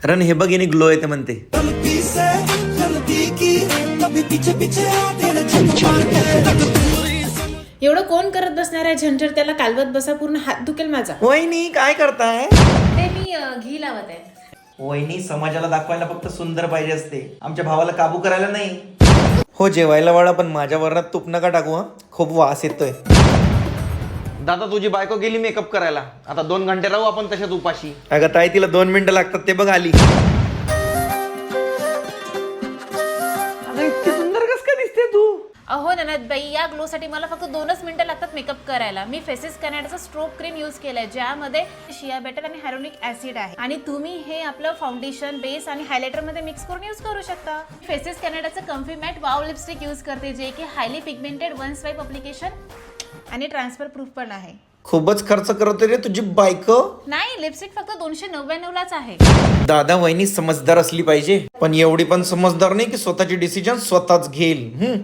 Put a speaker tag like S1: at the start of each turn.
S1: कारण हे बघ, ग्लो येते म्हणते.
S2: एवढं कोण करत बसणार आहे झंझट, त्याला कालवत बसा, पूर्ण हात दुखेल माझा.
S1: वहिनी काय करताय?
S2: ते मी घी लावत आहे.
S1: वहिनी समाजाला दाखवायला फक्त सुंदर पाहिजे असते, आमच्या भावाला काबू करायला नाही. हो जेवायला वाढा, पण माझ्या वरणात तूप नका टाकू हा, खूप वास येतोय.
S3: दादा तुझी बायको गेली मेकअप करायला, आता 2 घंटे राहू आपण तशाच उपाशी.
S1: अगं ताई, तिला 2 मिनिटं लागतात, ते बघ आली.
S3: अगं इतकी सुंदर कस काय दिसते तू?
S2: अहो ननदबाई, या ग्लोसाठी मला फक्त 2च मिनिटं लागतात मेकअप करायला. मी फेसेस कॅनडाचा स्ट्रोक क्रीम यूज केलाय, ज्यामध्ये शिया बटर आणि हायलोनिक ऍसिड आहे. आणि तुम्ही हे आपलं फाउंडेशन, बेस आणि हायलायटर मध्ये मिक्स करून यूज करू शकता. फेसेस कॅनडाचं comfy matte wow lipstick use करते, जे की highly pigmented one swipe application आणि ट्रान्सफर प्रूफ पण आहे.
S1: खूपच खर्च करते रे तुझी बायको.
S2: नाही, लिपस्टिक फक्त 299 लाच आहे.
S1: दादा, वहिनी समजदार असली पाहिजे, पण एवढी पण समजदार नाही की स्वतःची डिसिजन स्वतःच घेईल.